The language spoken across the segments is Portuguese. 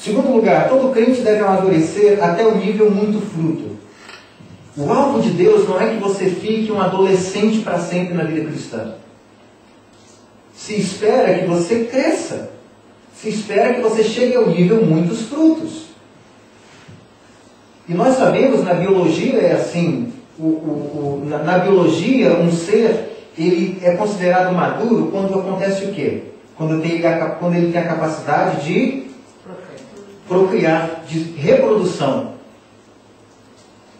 Segundo lugar, todo crente deve amadurecer até o nível muito fruto. O alvo de Deus não é que você fique um adolescente para sempre na vida cristã. Se espera que você cresça. Se espera que você chegue ao nível muitos frutos. E nós sabemos, na biologia é assim, na biologia um ser, ele é considerado maduro quando acontece o quê? Quando ele tem a capacidade de procriar, de reprodução.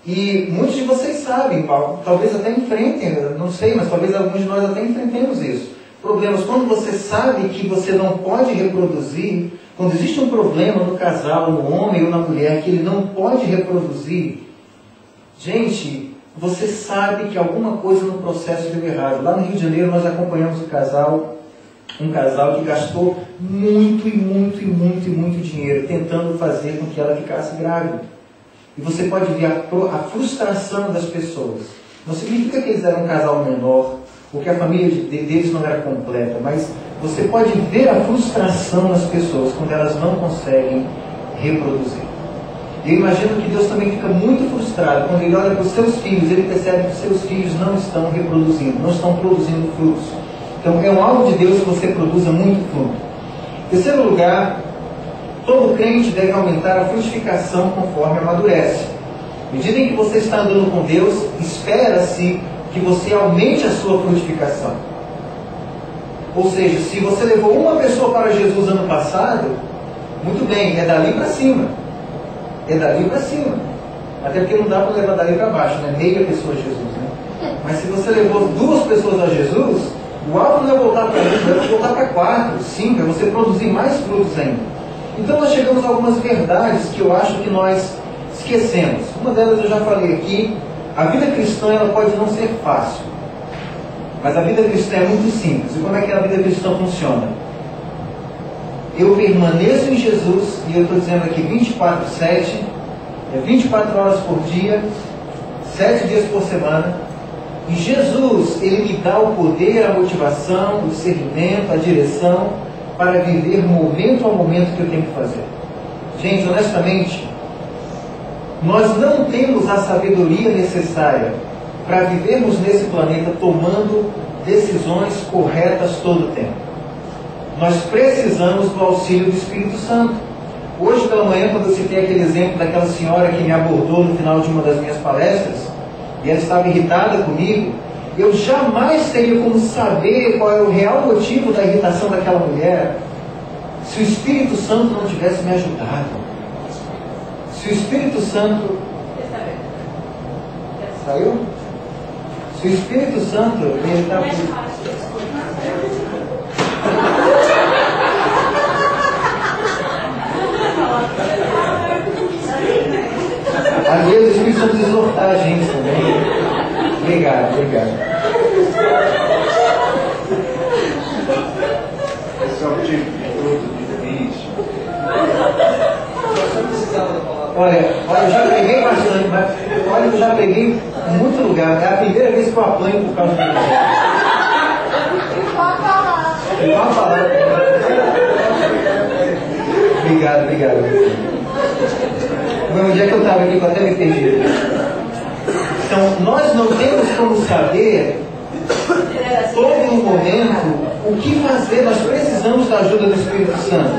E muitos de vocês sabem, talvez até enfrentem, não sei, mas talvez alguns de nós até enfrentemos isso. Problemas, quando você sabe que você não pode reproduzir, quando existe um problema no casal, no homem ou na mulher, que ele não pode reproduzir, gente, você sabe que alguma coisa no processo deu errado. Lá no Rio de Janeiro nós acompanhamos um casal que gastou muito dinheiro tentando fazer com que ela ficasse grávida. E você pode ver a frustração das pessoas. Não significa que eles eram um casal menor, ou que a família deles não era completa, mas você pode ver a frustração das pessoas quando elas não conseguem reproduzir. Eu imagino que Deus também fica muito frustrado quando Ele olha para os seus filhos, Ele percebe que os seus filhos não estão reproduzindo, não estão produzindo frutos. Então é um alvo de Deus que você produza muito fruto. Em terceiro lugar, todo crente deve aumentar a frutificação conforme amadurece. À medida em que você está andando com Deus, espera-se que você aumente a sua frutificação. Ou seja, se você levou uma pessoa para Jesus ano passado, muito bem, é dali para cima. É dali para cima. Até porque não dá para levar dali para baixo, né? Meia pessoa a Jesus, né? Mas se você levou 2 pessoas a Jesus, o alvo não é voltar para 1, é voltar para 4, 5, é você produzir mais frutos ainda. Então nós chegamos a algumas verdades que eu acho que nós esquecemos. Uma delas eu já falei aqui. A vida cristã ela pode não ser fácil, mas a vida cristã é muito simples. E como é que a vida cristã funciona? Eu permaneço em Jesus, e eu estou dizendo aqui 24/7, 24 horas por dia, 7 dias por semana. E Jesus, Ele me dá o poder, a motivação, o discernimento, a direção para viver momento a momento que eu tenho que fazer. Gente, honestamente, nós não temos a sabedoria necessária para vivermos nesse planeta tomando decisões corretas todo o tempo. Nós precisamos do auxílio do Espírito Santo. Hoje pela manhã, quando eu citei aquele exemplo daquela senhora que me abordou no final de uma das minhas palestras, e ela estava irritada comigo, eu jamais teria como saber qual é o real motivo da irritação daquela mulher se o Espírito Santo não tivesse me ajudado. Se o Espírito Santo... Saiu? Se o Espírito Santo... Ele está... Às vezes o Espírito Santo exortar a gente também. Obrigado. Esse é o tipo de fruto difícil. Olha, eu já preguei bastante, mas olha, eu já preguei em muito lugar. É a primeira vez que eu apanho por causa do negócio. Pode falar. Obrigado. Bom, onde é que eu estava aqui que eu até me perdi? Então, nós não temos como saber todo o momento o que fazer. Nós precisamos da ajuda do Espírito Santo.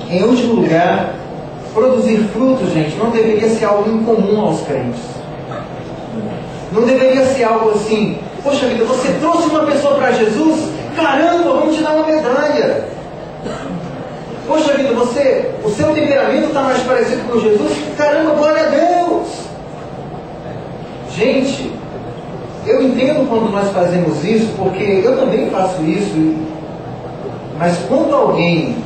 Em último lugar, produzir frutos, gente, não deveria ser algo incomum aos crentes. Não deveria ser algo assim, poxa vida, você trouxe uma pessoa para Jesus? Caramba, vamos te dar uma medalha. Poxa vida, o seu temperamento está mais parecido com Jesus? Caramba, glória a Deus! Gente, eu entendo quando nós fazemos isso, porque eu também faço isso, mas quando alguém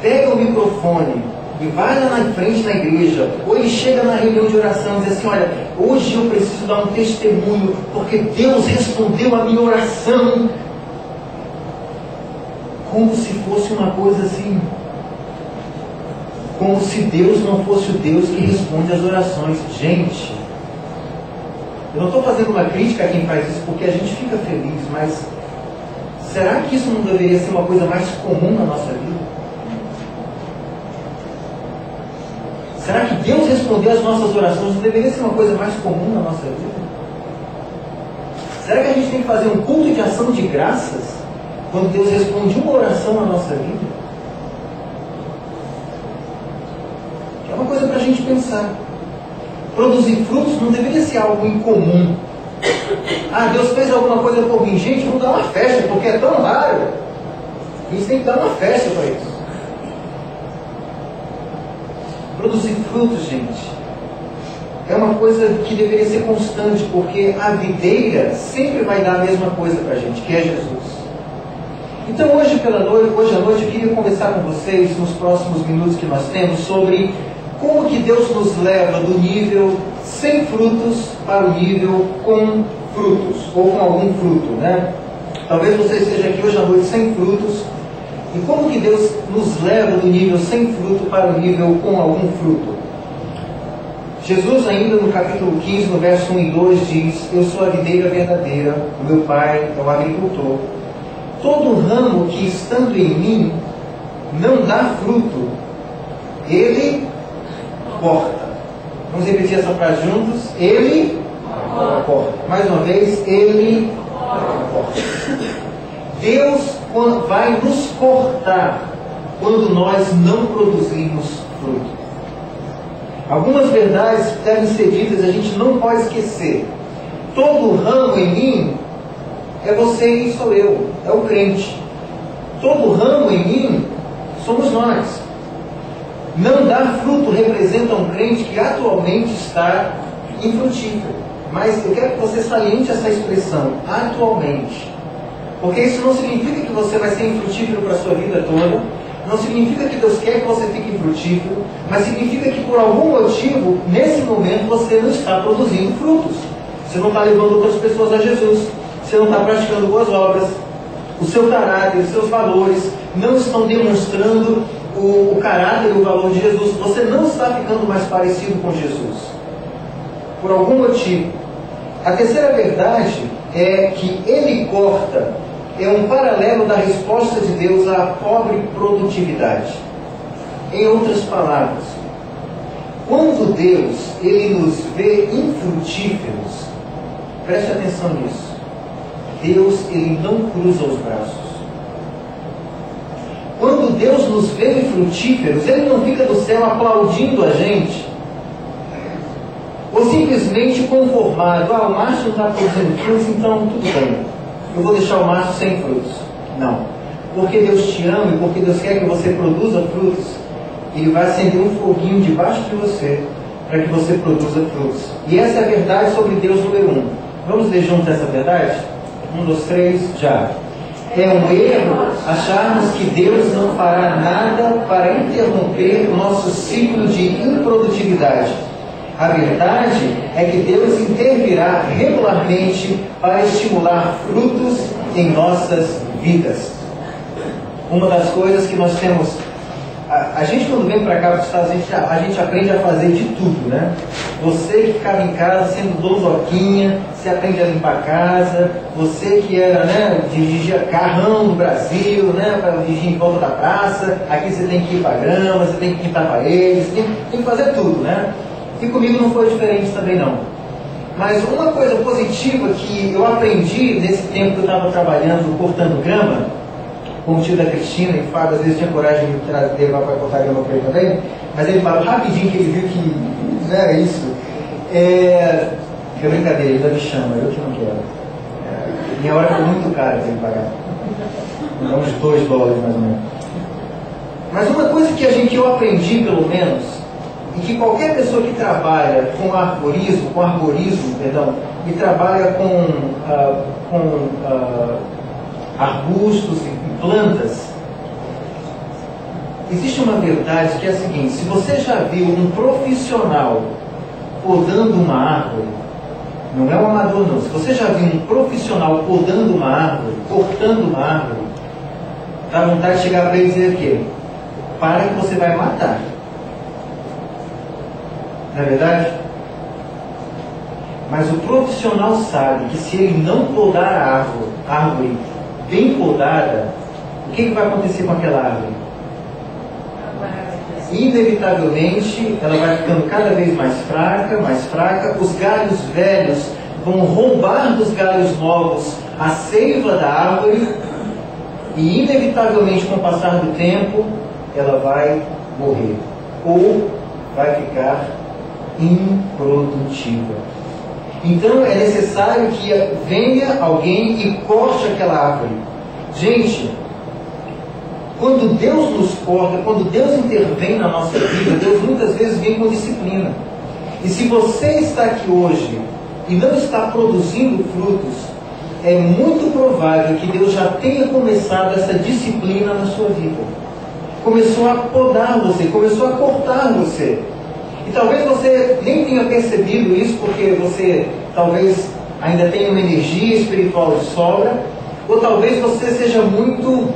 pega o microfone e vai lá na frente na igreja, ou ele chega na reunião de oração e diz assim, olha, hoje eu preciso dar um testemunho, porque Deus respondeu a minha oração, como se fosse uma coisa assim, como se Deus não fosse o Deus que responde às orações. Gente, eu não estou fazendo uma crítica a quem faz isso, porque a gente fica feliz, mas será que isso não deveria ser uma coisa mais comum na nossa vida? responder às nossas orações não deveria ser uma coisa mais comum na nossa vida? Será que a gente tem que fazer um culto de ação de graças quando Deus responde uma oração na nossa vida? É uma coisa para a gente pensar. Produzir frutos não deveria ser algo incomum. Ah, Deus fez alguma coisa por mim. Gente, vamos dar uma festa, porque é tão raro. A gente tem que dar uma festa para isso. Produzir frutos, gente, é uma coisa que deveria ser constante, porque a videira sempre vai dar a mesma coisa para a gente, que é Jesus. Então hoje à noite eu queria conversar com vocês, nos próximos minutos que nós temos, sobre como que Deus nos leva do nível sem frutos para o nível com frutos, ou com algum fruto, né? Talvez você esteja aqui hoje à noite sem frutos, e como que Deus nos leva do nível sem fruto para o nível com algum fruto? Jesus ainda no capítulo 15, no verso 1 e 2 diz: eu sou a videira verdadeira, o meu pai é o agricultor. Todo ramo que estando em mim não dá fruto, ele corta. Vamos repetir essa frase juntos? Ele corta. Mais uma vez, ele corta. Deus vai nos cortar quando nós não produzimos fruto. Algumas verdades devem ser ditas, a gente não pode esquecer. Todo ramo em mim é você e sou eu, é o crente. Todo ramo em mim somos nós. Não dar fruto representa um crente que atualmente está infrutífero. Mas eu quero que você saliente essa expressão, atualmente. Porque isso não significa que você vai ser infrutífero para a sua vida toda. Não significa que Deus quer que você fique infrutífero. Mas significa que por algum motivo, nesse momento, você não está produzindo frutos. Você não está levando outras pessoas a Jesus. Você não está praticando boas obras. O seu caráter, os seus valores não estão demonstrando o caráter e o valor de Jesus. Você não está ficando mais parecido com Jesus. Por algum motivo. A terceira verdade é que ele corta. É um paralelo da resposta de Deus à pobre produtividade. Em outras palavras, quando Deus ele nos vê infrutíferos, preste atenção nisso. Deus ele não cruza os braços. Quando Deus nos vê infrutíferos, ele não fica do céu aplaudindo a gente, ou simplesmente conformado. Ah, o Márcio não está produzindo frutos, então tudo bem, eu vou deixar o Márcio sem frutos. Não. Porque Deus te ama e porque Deus quer que você produza frutos, ele vai acender um foguinho debaixo de você para que você produza frutos. E essa é a verdade sobre Deus número 1. Vamos ler juntos essa verdade? 1, 2, 3, já. É um erro acharmos que Deus não fará nada para interromper o nosso ciclo de improdutividade. A verdade é que Deus intervirá regularmente para estimular frutos em nossas vidas. Uma das coisas que nós temos... A gente quando vem para cá para os Estados Unidos, a gente aprende a fazer de tudo, né? Você que ficava em casa sendo dondoquinha, você aprende a limpar a casa. Você que era, né, dirigia carrão no Brasil, né, para dirigir em volta da praça. Aqui você tem que ir para a grama, você tem que pintar paredes, tem que fazer tudo, né? E comigo não foi diferente também não. Mas uma coisa positiva que eu aprendi nesse tempo que eu estava trabalhando, cortando grama, com o tio da Cristina, e o Fábio às vezes tinha coragem de me levar para cortar grama para ele também, mas ele falou rapidinho que ele viu que não era isso. Que brincadeira, ele ainda me chama, eu que não quero. Minha hora foi muito cara para ele pagar. Dá uns $2 mais ou menos. Mas uma coisa que eu aprendi pelo menos, e que qualquer pessoa que trabalha com arborismo, e trabalha com arbustos e plantas, existe uma verdade que é a seguinte: se você já viu um profissional podando uma árvore, não é um amador não, se você já viu um profissional podando uma árvore, cortando uma árvore, dá vontade de chegar para ele e dizer o quê? Para que você vai matar. Não é verdade? Mas o profissional sabe que se ele não podar a árvore bem podada, o que vai acontecer com aquela árvore? inevitavelmente ela vai ficando cada vez mais fraca, os galhos velhos vão roubar dos galhos novos a seiva da árvore, e inevitavelmente, com o passar do tempo, ela vai morrer, ou vai ficar improdutiva. Então é necessário que venha alguém e corte aquela árvore. Gente, quando Deus nos corta, quando Deus intervém na nossa vida, Deus muitas vezes vem com disciplina. E se você está aqui hoje e não está produzindo frutos, é muito provável que Deus já tenha começado essa disciplina na sua vida. Começou a podar você, começou a cortar você. E talvez você nem tenha percebido isso, porque você talvez ainda tenha uma energia espiritual de sobra, ou talvez você seja muito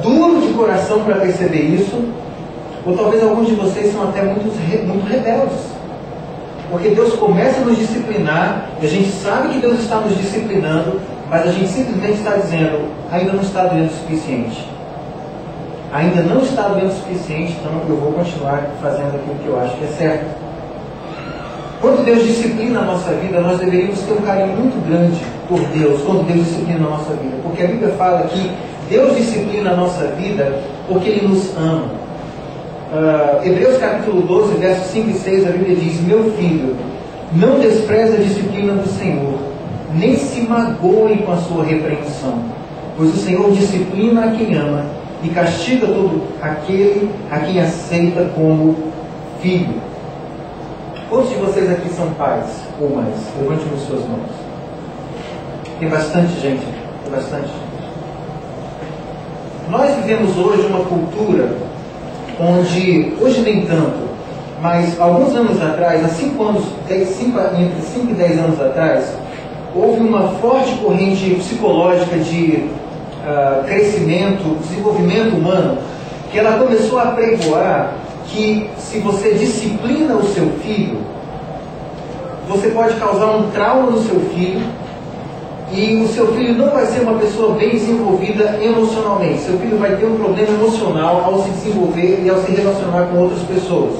duro de coração para perceber isso, ou talvez alguns de vocês são até muito rebeldes. Porque Deus começa a nos disciplinar, e a gente sabe que Deus está nos disciplinando, mas a gente simplesmente está dizendo, ainda não está doendo o suficiente. Ainda não está doendo o suficiente, então eu vou continuar fazendo aquilo que eu acho que é certo. Quando Deus disciplina a nossa vida, nós deveríamos ter um carinho muito grande por Deus, quando Deus disciplina a nossa vida. Porque a Bíblia fala que Deus disciplina a nossa vida porque Ele nos ama. Hebreus capítulo 12, versos 5 e 6, a Bíblia diz: meu filho, não despreze a disciplina do Senhor, nem se magoe com a sua repreensão, pois o Senhor disciplina a quem ama e castiga todo aquele a quem aceita como filho. Quantos de vocês aqui são pais ou mães? Levante as suas mãos. Tem bastante gente aqui, tem bastante gente. Nós vivemos hoje uma cultura onde, hoje nem tanto, mas alguns anos atrás, há 5 anos, entre 5 e 10 anos atrás, houve uma forte corrente psicológica de crescimento, desenvolvimento humano, que ela começou a pregoar que se você disciplina o seu filho, você pode causar um trauma no seu filho, e o seu filho não vai ser uma pessoa bem desenvolvida emocionalmente. Seu filho vai ter um problema emocional ao se desenvolver e ao se relacionar com outras pessoas.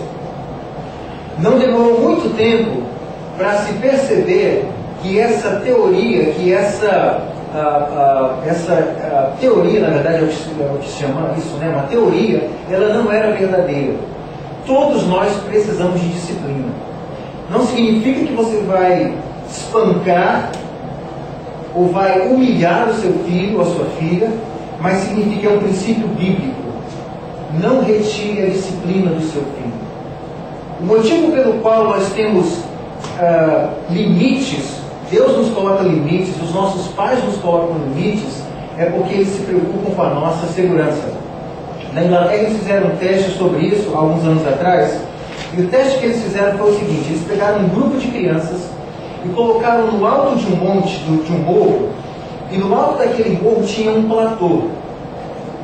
Não demorou muito tempo para se perceber que essa teoria, teoria, na verdade, é o que se chama isso, né? Uma teoria, ela não era verdadeira. Todos nós precisamos de disciplina. Não significa que você vai espancar ou vai humilhar o seu filho ou a sua filha, mas significa que é um princípio bíblico. Não retire a disciplina do seu filho. O motivo pelo qual nós temos limites, Deus nos coloca limites, os nossos pais nos colocam limites, é porque eles se preocupam com a nossa segurança. Na Inglaterra eles fizeram um teste sobre isso há alguns anos atrás, e o teste que eles fizeram foi o seguinte: eles pegaram um grupo de crianças e colocaram no alto de um monte, de um morro, e no alto daquele morro tinha um platô.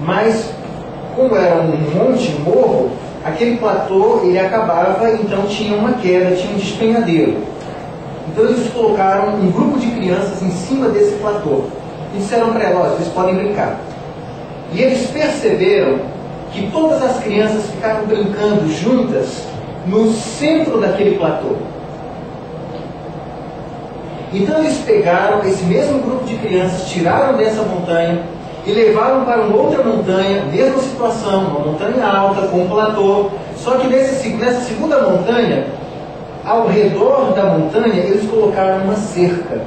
Mas, como era um monte, um morro, aquele platô ele acabava, então tinha uma queda, tinha um despenhadeiro. Então eles colocaram um grupo de crianças em cima desse platô e disseram para elas: vocês podem brincar. E eles perceberam que todas as crianças ficaram brincando juntas no centro daquele platô. Então eles pegaram esse mesmo grupo de crianças, tiraram dessa montanha e levaram para uma outra montanha, mesma situação, uma montanha alta, com um platô, só que nessa segunda montanha, ao redor da montanha, eles colocaram uma cerca.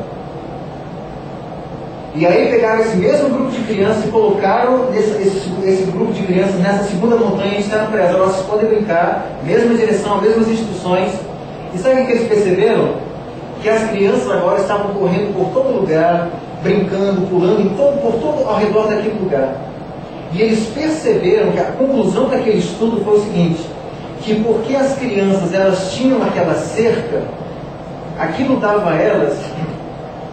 E aí pegaram esse mesmo grupo de crianças e colocaram esse grupo de crianças nessa segunda montanha e disseram para elas: vocês podem brincar, mesma direção, mesmas instruções. E sabe o que eles perceberam? Que as crianças agora estavam correndo por todo lugar, brincando, pulando por todo ao redor daquele lugar. E eles perceberam que a conclusão daquele estudo foi o seguinte: que porque as crianças elas tinham aquela cerca, aquilo dava a elas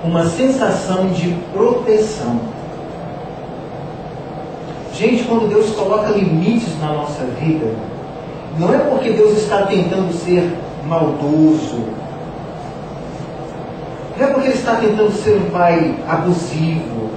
uma sensação de proteção. Gente, quando Deus coloca limites na nossa vida, não é porque Deus está tentando ser maldoso, não é porque Ele está tentando ser um pai abusivo,